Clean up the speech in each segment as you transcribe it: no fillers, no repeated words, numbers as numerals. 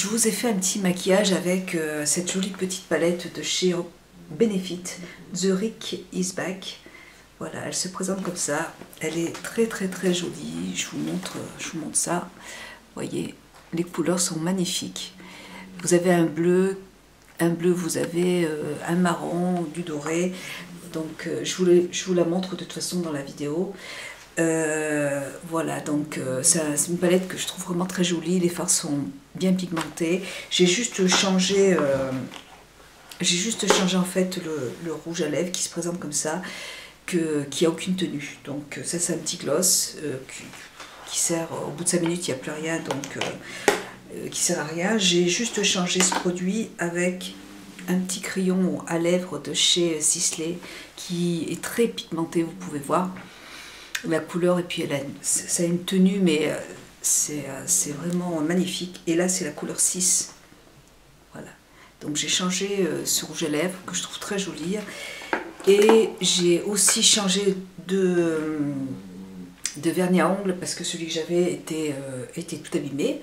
Je vous ai fait un petit maquillage avec cette jolie petite palette de chez Benefit, The Rick is Back. Voilà, elle se présente comme ça. Elle est très jolie. Je vous montre ça. Vous voyez, les couleurs sont magnifiques. Vous avez un bleu, vous avez un marron, du doré. Donc je vous la montre de toute façon dans la vidéo. Voilà, donc c'est une palette que je trouve vraiment très jolie. Les fards sont bien pigmentés. J'ai juste changé en fait le rouge à lèvres qui se présente comme ça, qui a aucune tenue. Donc ça c'est un petit gloss qui sert au bout de 5 minutes, il n'y a plus rien, donc qui sert à rien. J'ai juste changé ce produit avec un petit crayon à lèvres de chez Sisley qui est très pigmenté, vous pouvez voir la couleur, et puis ça a une tenue, mais c'est vraiment magnifique. Et là c'est la couleur 6. Voilà, donc j'ai changé ce rouge à lèvres que je trouve très joli, et j'ai aussi changé de vernis à ongles parce que celui que j'avais était tout abîmé.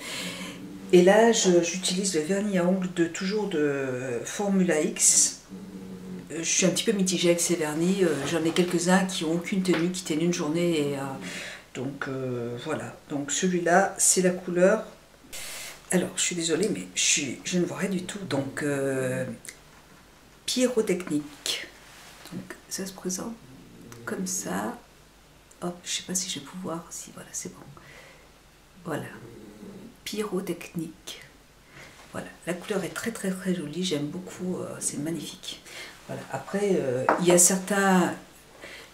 Et là j'utilise le vernis à ongles toujours de Formula X. Je suis un petit peu mitigée avec ces vernis, j'en ai quelques-uns qui n'ont aucune tenue, qui tiennent une journée, et donc voilà. Donc celui-là c'est la couleur, alors je suis désolée mais je ne vois rien du tout, donc pyrotechnique. Donc ça se présente comme ça. Hop, je sais pas si je vais pouvoir, si voilà c'est bon. Voilà, pyrotechnique. Voilà, la couleur est très jolie, j'aime beaucoup, c'est magnifique. Voilà. Après, il y a certains,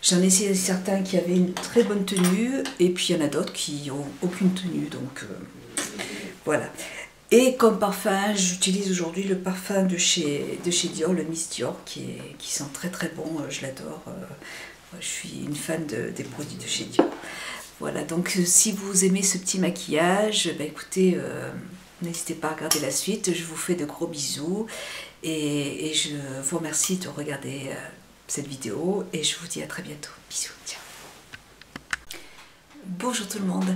j'en ai essayé certains qui avaient une très bonne tenue, et puis il y en a d'autres qui n'ont aucune tenue, donc voilà. Et comme parfum, j'utilise aujourd'hui le parfum de chez Dior, le Miss Dior, qui sent très bon, je l'adore. Je suis une fan des produits de chez Dior. Voilà, donc si vous aimez ce petit maquillage, bah, écoutez, n'hésitez pas à regarder la suite. Je vous fais de gros bisous et je vous remercie de regarder cette vidéo, et je vous dis à très bientôt. Bisous, ciao. Bonjour tout le monde,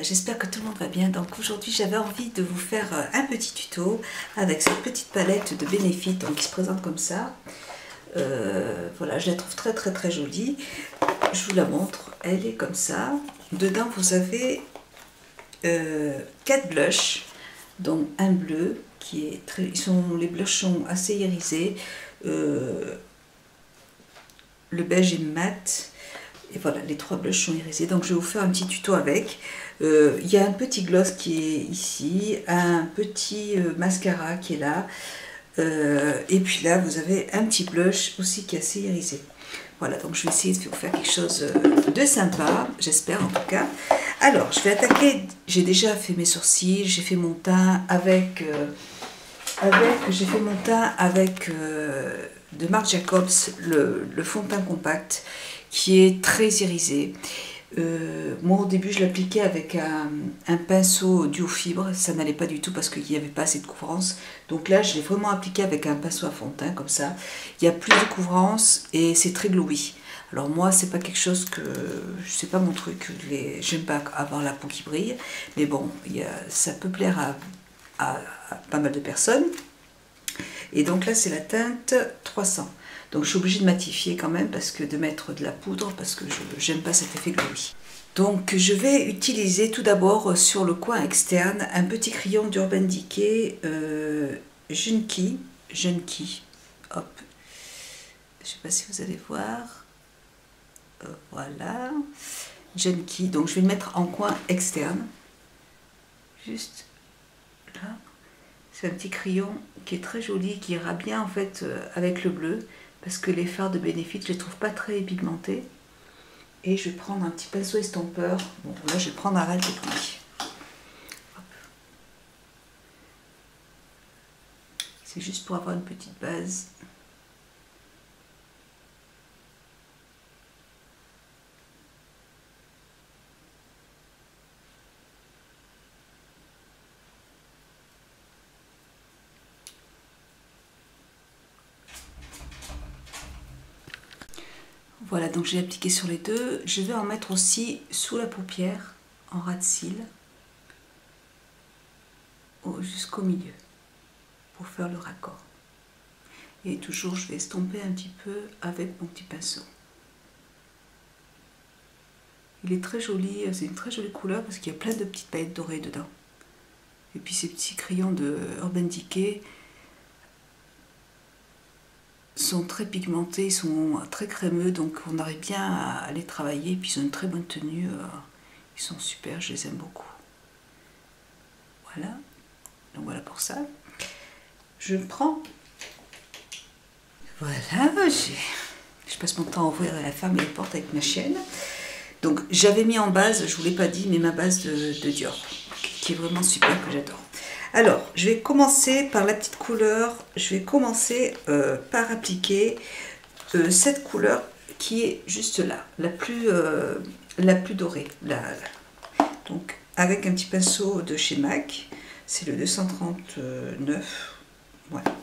j'espère que tout le monde va bien. Donc aujourd'hui j'avais envie de vous faire un petit tuto avec cette petite palette de Benefit, donc, qui se présente comme ça. Voilà, je la trouve très jolie. Je vous la montre, elle est comme ça. Dedans vous avez 4 blushs, donc un bleu qui est les blushs sont assez irisés, le beige est mat, et voilà, les 3 blushs sont irisés. Donc je vais vous faire un petit tuto avec. Il y a un petit gloss qui est ici, un petit mascara qui est là, et puis là vous avez un petit blush aussi qui est assez irisé. Voilà, donc je vais essayer de vous faire quelque chose de sympa, j'espère en tout cas. Alors, je vais attaquer, j'ai déjà fait mes sourcils, j'ai fait mon teint avec, de Marc Jacobs, le fond de teint compact, qui est très irisé. Moi au début je l'appliquais avec un pinceau duo fibre, ça n'allait pas du tout parce qu'il n'y avait pas assez de couvrance. Donc là je l'ai vraiment appliqué avec un pinceau à fond de teint comme ça. Il y a plus de couvrance et c'est très glowy. Alors moi c'est pas quelque chose que, c'est pas mon truc, j'aime pas avoir la peau qui brille, mais bon, ça peut plaire à pas mal de personnes. Et donc là c'est la teinte 300. Donc je suis obligée de matifier quand même, parce que de mettre de la poudre, parce que je n'aime pas cet effet glowy. Donc je vais utiliser tout d'abord sur le coin externe un petit crayon d'Urban Decay Junkie. Hop, je ne sais pas si vous allez voir. Voilà, Junkie. Donc je vais le mettre en coin externe, juste là. C'est un petit crayon qui est très joli, qui ira bien en fait avec le bleu, parce que les fards de Benefit, je les trouve pas très pigmentés. Et je vais prendre un petit pinceau estompeur. Bon, là, je vais prendre un ras de pli. C'est juste pour avoir une petite base. Voilà, donc j'ai appliqué sur les deux. Je vais en mettre aussi sous la paupière, en ras de cils. jusqu'au milieu pour faire le raccord. Et toujours, je vais estomper un petit peu avec mon petit pinceau. Il est très joli, c'est une très jolie couleur parce qu'il y a plein de petites paillettes dorées dedans. Et puis ces petits crayons de Urban Decay sont très pigmentés, ils sont très crémeux, donc on arrive bien à les travailler. Et puis ils ont une très bonne tenue, ils sont super, je les aime beaucoup. Voilà, donc voilà pour ça. Je prends, voilà, je passe mon temps à ouvrir et à fermer les portes avec ma chienne. Donc j'avais mis en base, je ne vous l'ai pas dit, mais ma base de Dior, qui est vraiment super, que j'adore. Alors, je vais commencer par la petite couleur, je vais commencer par appliquer cette couleur qui est juste là, la plus dorée. Donc, avec un petit pinceau de chez MAC, c'est le 239, voilà,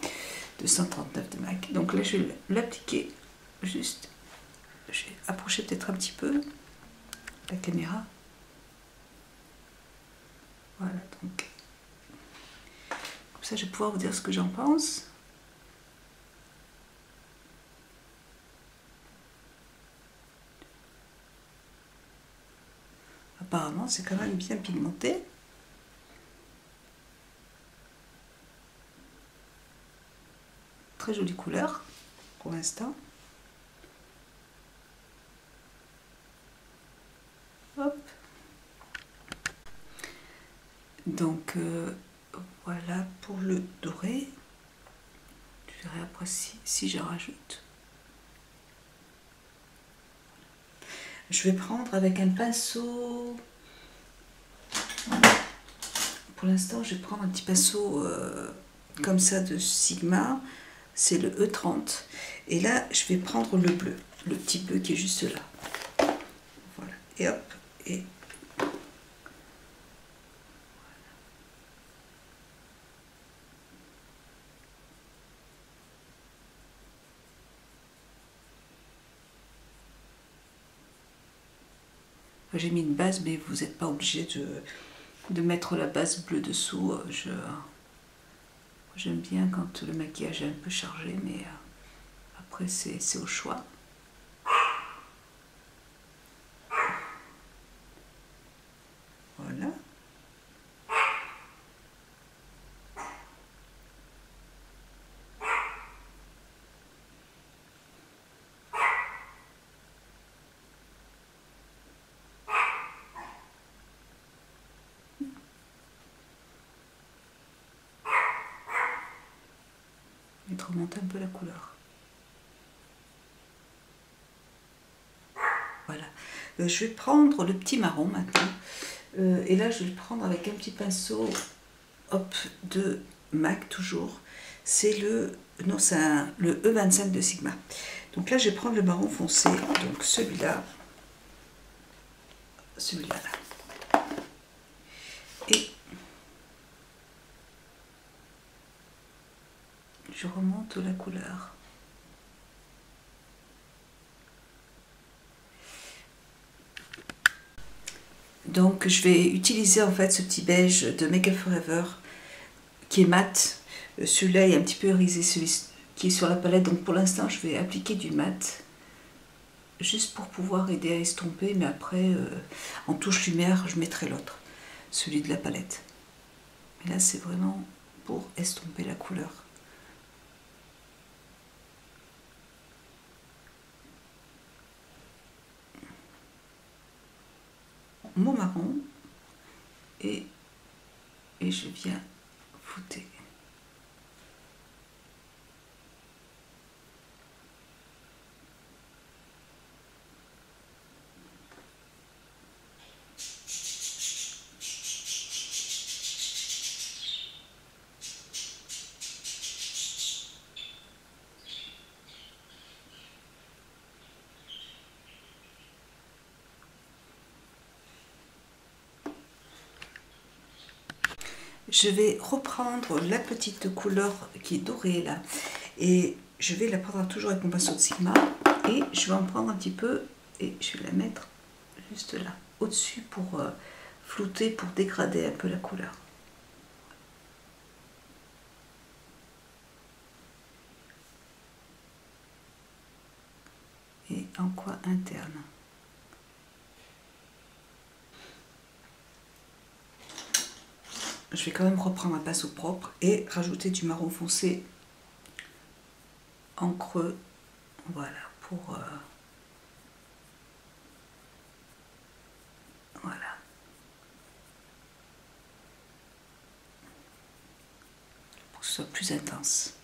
239 de MAC. Donc là, je vais l'appliquer juste, je vais approcher peut-être un petit peu la caméra. Voilà, donc... ça, je vais pouvoir vous dire ce que j'en pense. Apparemment, c'est quand même bien pigmenté. Très jolie couleur pour l'instant. Hop. Donc, voilà pour le doré. Je verrai après si je rajoute. Je vais prendre avec un pinceau. Pour l'instant, je vais prendre un petit pinceau comme ça de Sigma. C'est le E30. Et là, je vais prendre le bleu. Le petit bleu qui est juste là. Voilà. Et hop. Et j'ai mis une base, mais vous n'êtes pas obligé de mettre la base bleue dessous. J'aime bien quand le maquillage est un peu chargé, mais après c'est au choix. Voilà. Je vais remonter un peu la couleur. Voilà. Je vais prendre le petit marron maintenant. Et là, je vais le prendre avec un petit pinceau, hop, de MAC toujours. C'est le, non, c'est le E25 de Sigma. Donc là, je vais prendre le marron foncé, donc celui-là, celui-là, là. Et je remonte la couleur. Donc je vais utiliser en fait ce petit beige de Make Up For Ever qui est mat. Celui-là est un petit peu irisé, celui qui est sur la palette. Donc pour l'instant je vais appliquer du mat juste pour pouvoir aider à estomper. Mais après en touche lumière je mettrai l'autre, celui de la palette. Mais là c'est vraiment pour estomper la couleur. Mon marron et je viens fouetter. Je vais reprendre la petite couleur qui est dorée là et je vais la prendre toujours avec mon pinceau de Sigma et je vais en prendre un petit peu et je vais la mettre juste là au-dessus pour flouter, pour dégrader un peu la couleur. et en coin interne. Je vais quand même reprendre un pinceau propre et rajouter du marron foncé en creux, voilà, pour voilà, pour que ce soit plus intense.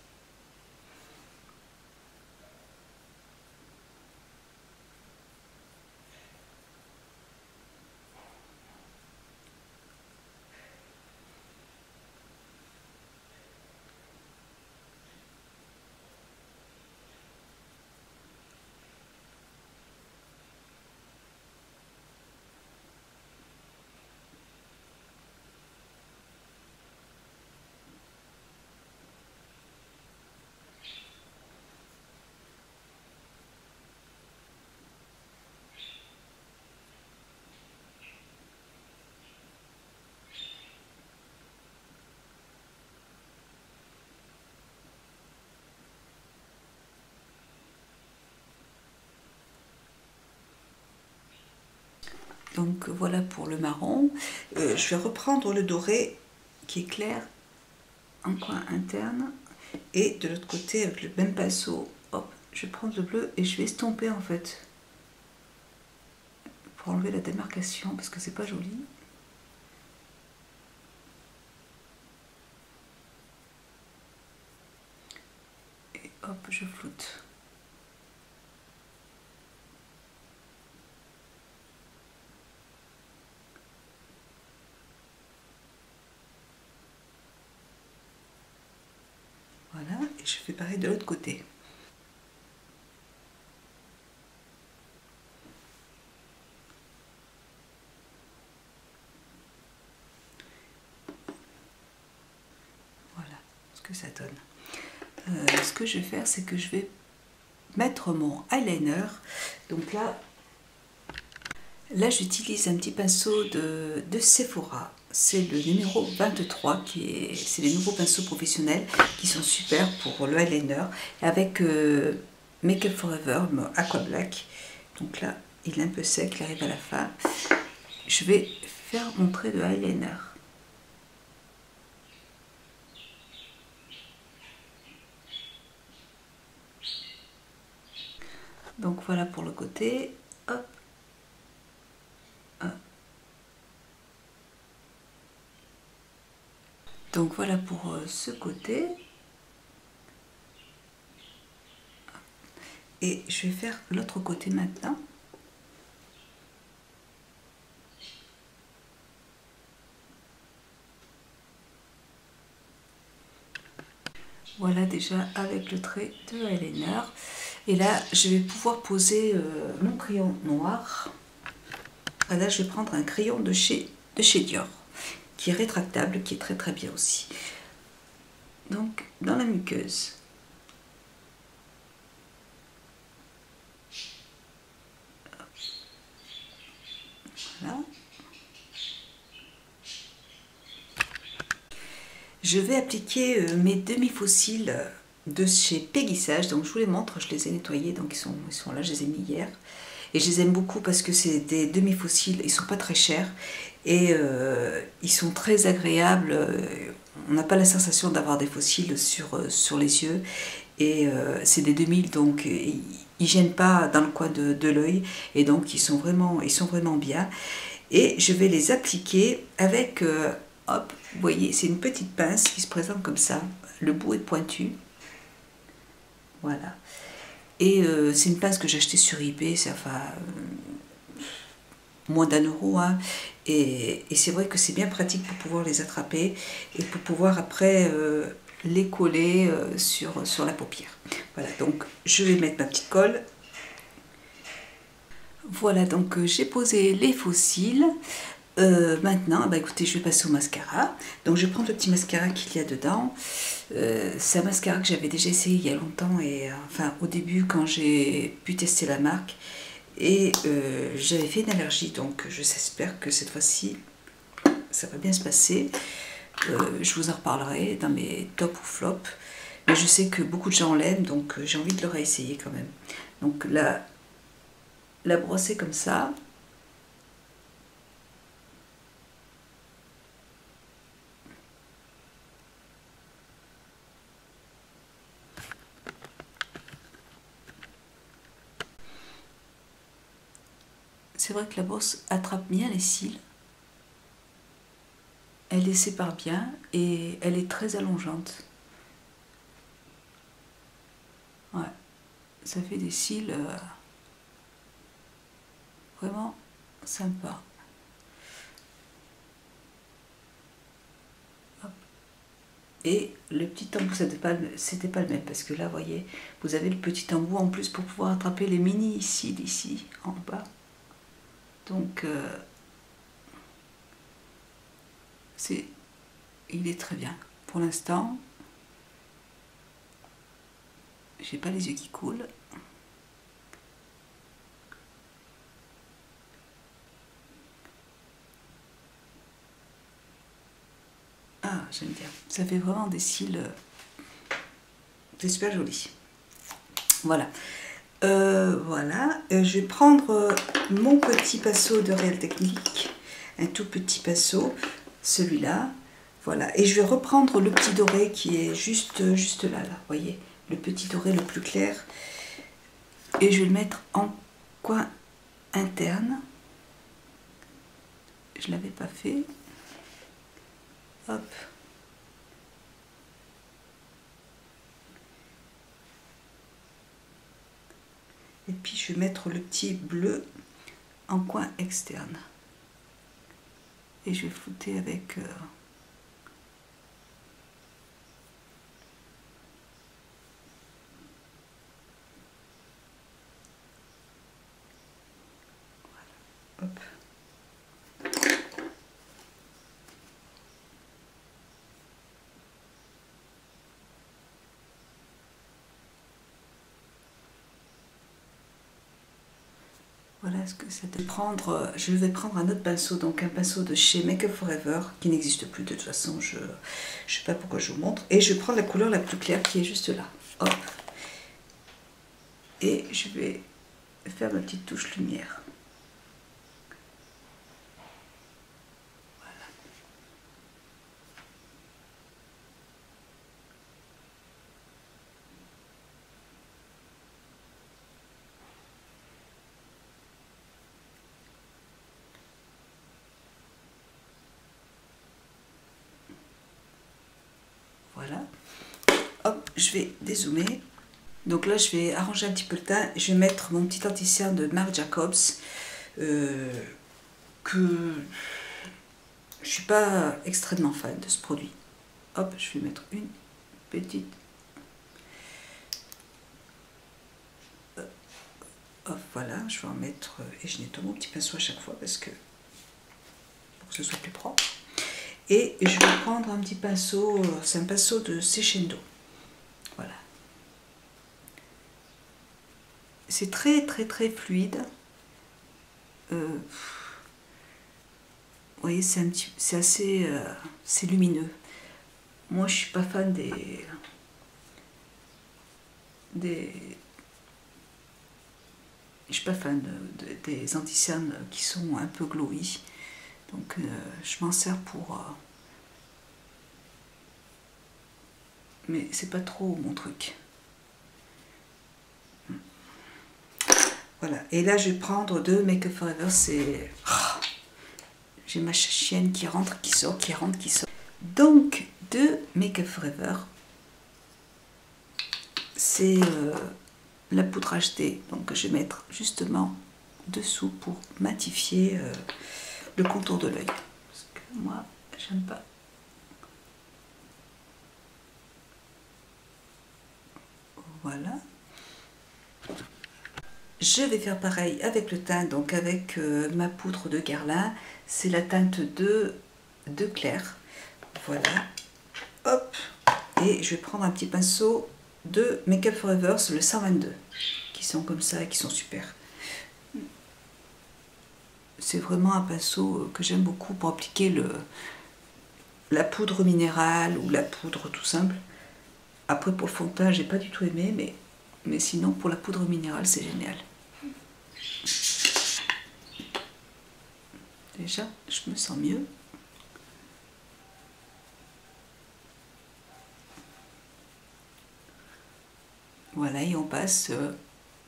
Donc voilà pour le marron. Je vais reprendre le doré qui est clair en coin interne. Et de l'autre côté, avec le même pinceau, hop, je vais prendre le bleu et je vais estomper en fait. Pour enlever la démarcation parce que c'est pas joli. Et hop, je floute. Voilà, et je fais pareil de l'autre côté. Voilà ce que ça donne. Ce que je vais faire, c'est que je vais mettre mon eyeliner. Donc là j'utilise un petit pinceau de Sephora. C'est le numéro 23, c'est les nouveaux pinceaux professionnels qui sont super pour le eyeliner. Avec Make Up Forever, Aqua Black. Donc là, il est un peu sec, il arrive à la fin. Je vais faire mon trait de eyeliner. Donc voilà pour le côté. Hop. Hop. Donc voilà pour ce côté. Et je vais faire l'autre côté maintenant. Voilà déjà avec le trait de eyeliner. Et là, je vais pouvoir poser mon crayon noir. Là, je vais prendre un crayon de chez Dior, qui est rétractable, qui est très très bien aussi. Donc, dans la muqueuse. Voilà. Je vais appliquer mes demi-fossiles de chez Peggy Sage. Donc, je vous les montre, je les ai nettoyés, donc ils sont là, je les ai mis hier. Et je les aime beaucoup parce que c'est des demi-fossiles, ils sont pas très chers et ils sont très agréables. On n'a pas la sensation d'avoir des fossiles sur les yeux et c'est des 2000, donc ils gênent pas dans le coin de l'œil et donc ils sont vraiment bien. Et je vais les appliquer avec, hop, vous voyez, c'est une petite pince qui se présente comme ça, le bout est pointu, voilà. Et c'est une pince que j'ai achetée sur eBay, c'est enfin moins d'1 €. Hein. Et c'est vrai que c'est bien pratique pour pouvoir les attraper et pour pouvoir après les coller sur la paupière. Voilà, donc je vais mettre ma petite colle. Voilà, donc j'ai posé les faux cils. Maintenant, bah écoutez, je vais passer au mascara. Donc je vais prendre le petit mascara qu'il y a dedans. C'est un mascara que j'avais déjà essayé il y a longtemps et enfin au début quand j'ai pu tester la marque et j'avais fait une allergie, donc j'espère que cette fois-ci ça va bien se passer. Je vous en reparlerai dans mes top ou flop, mais je sais que beaucoup de gens l'aiment, donc j'ai envie de le réessayer quand même. Donc là la brosser comme ça. C'est vrai que la brosse attrape bien les cils. Elle les sépare bien et elle est très allongeante. Ouais, ça fait des cils vraiment sympas. Hop. Et le petit embout, c'était pas le même parce que là, vous voyez, vous avez le petit embout en plus pour pouvoir attraper les mini cils ici en bas. Donc, il est très bien. Pour l'instant, j'ai pas les yeux qui coulent. Ah, j'aime bien. Ça fait vraiment des cils. C'est super joli. Voilà. Voilà. Je vais prendre mon petit pinceau de Réal Technique. Un tout petit pinceau. Celui-là. Voilà. Et je vais reprendre le petit doré qui est juste là. Vous voyez. Le petit doré le plus clair. Et je vais le mettre en coin interne. Je ne l'avais pas fait. Hop. Et puis je vais mettre le petit bleu en coin externe. Et je vais flouter avec... voilà. Hop. Voilà ce que ça peut prendre. Je vais prendre un autre pinceau, donc un pinceau de chez Make Up For Ever, qui n'existe plus de toute façon, je ne sais pas pourquoi je vous montre. Et je vais prendre la couleur la plus claire qui est juste là. Hop. Et je vais faire ma petite touche lumière. Voilà. Hop, je vais dézoomer. Donc là, je vais arranger un petit peu le teint. Je vais mettre mon petit anti-cerne de Marc Jacobs. Que je suis pas extrêmement fan de ce produit. Hop, je vais mettre une petite. Hop, voilà, je vais en mettre. Et je nettoie mon petit pinceau à chaque fois parce que pour que ce soit plus propre. Et je vais prendre un petit pinceau, c'est un pinceau de Sechendo. Voilà. C'est très fluide. Vous voyez, c'est assez c'est lumineux. Moi, je suis pas fan je suis pas fan des anti-cernes qui sont un peu glowy. Donc, je m'en sers pour... mais c'est pas trop mon truc. Voilà. Et là, je vais prendre de Make Up For Ever. C'est... Oh, j'ai ma chienne qui rentre, qui sort, qui rentre, qui sort. Donc, de Make Up For Ever, c'est la poudre HD. Donc, je vais mettre justement dessous pour matifier le contour de l'œil. Parce que moi, j'aime pas. Voilà. Je vais faire pareil avec le teint, donc avec ma poudre de Guerlain. C'est la teinte de Claire. Voilà. Hop. Et je vais prendre un petit pinceau de Make Up For Ever, le 122. Qui sont comme ça et qui sont super. C'est vraiment un pinceau que j'aime beaucoup pour appliquer la poudre minérale ou la poudre tout simple. Après pour le fond de teint, j'ai pas du tout aimé, mais sinon pour la poudre minérale, c'est génial. Déjà, je me sens mieux. Voilà, et on passe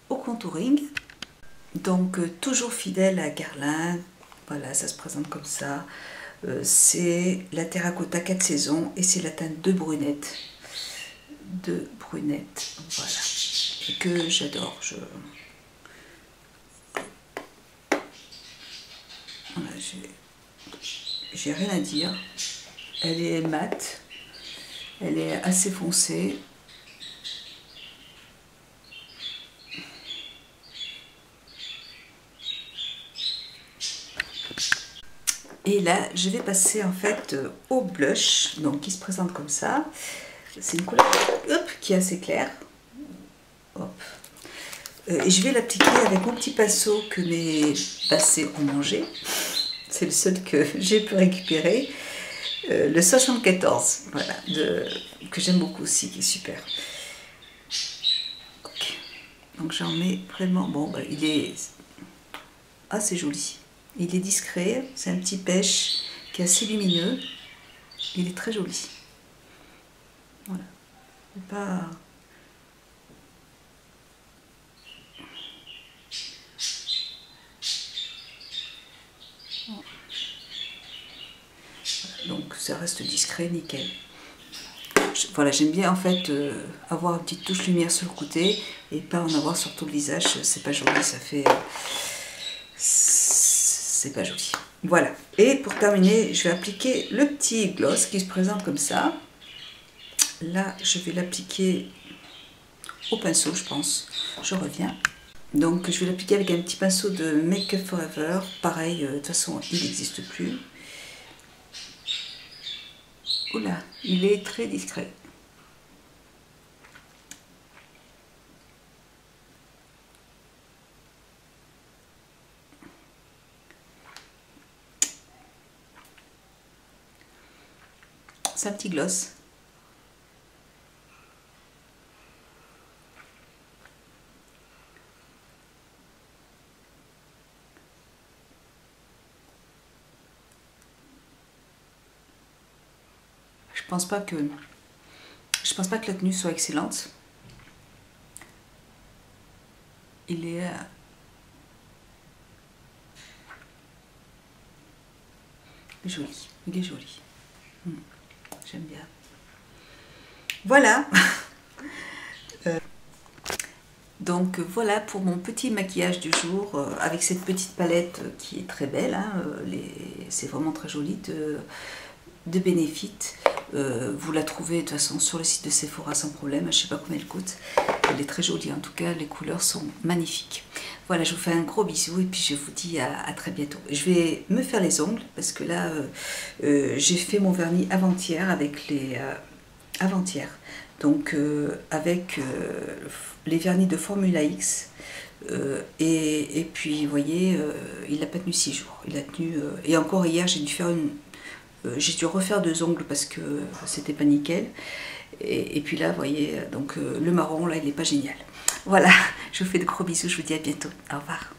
au contouring. Donc, toujours fidèle à Guerlain. Voilà, ça se présente comme ça. C'est la terracotta 4 saisons et c'est la teinte de brunette. Voilà. Et que j'adore. Voilà, j'ai rien à dire. Elle est mate. Elle est assez foncée. Et là, je vais passer en fait au blush, donc qui se présente comme ça. C'est une couleur qui est assez claire. Hop. Et je vais l'appliquer avec mon petit pinceau que mes passés ont mangé. C'est le seul que j'ai pu récupérer. Le 74, voilà, que j'aime beaucoup aussi, qui est super. Okay. Donc j'en mets vraiment, bon, bah, il est assez joli. Il est discret, c'est un petit pêche qui est assez lumineux. Il est très joli. Voilà. Pas... Donc ça reste discret, nickel. Voilà, j'aime bien en fait avoir une petite touche lumière sur le côté et pas en avoir sur tout le visage. C'est pas joli, ça fait... c'est pas joli. Voilà. Et pour terminer, je vais appliquer le petit gloss qui se présente comme ça. Là, je vais l'appliquer au pinceau, je pense. Je reviens. Donc, je vais l'appliquer avec un petit pinceau de Make Up Forever. Pareil, de toute façon, il n'existe plus. Oula, il est très discret. C'est un petit gloss. Je pense pas que la tenue soit excellente. Il est joli. Il est joli. J'aime bien. Voilà. Donc voilà pour mon petit maquillage du jour avec cette petite palette qui est très belle. Hein, c'est vraiment très joli de Benefit. Vous la trouvez de toute façon sur le site de Sephora sans problème. Je ne sais pas combien elle coûte. Elle est très jolie en tout cas. Les couleurs sont magnifiques. Voilà, je vous fais un gros bisou et puis je vous dis à très bientôt. Je vais me faire les ongles parce que là, j'ai fait mon vernis avant-hier avec les... avant-hier. Donc avec les vernis de Formula X. Et puis, vous voyez, il n'a pas tenu 6 jours. Il a tenu... et encore hier, j'ai dû faire j'ai dû refaire 2 ongles parce que c'était pas nickel. Et puis là, vous voyez, donc le marron, là, il n'est pas génial. Voilà, je vous fais de gros bisous, je vous dis à bientôt. Au revoir.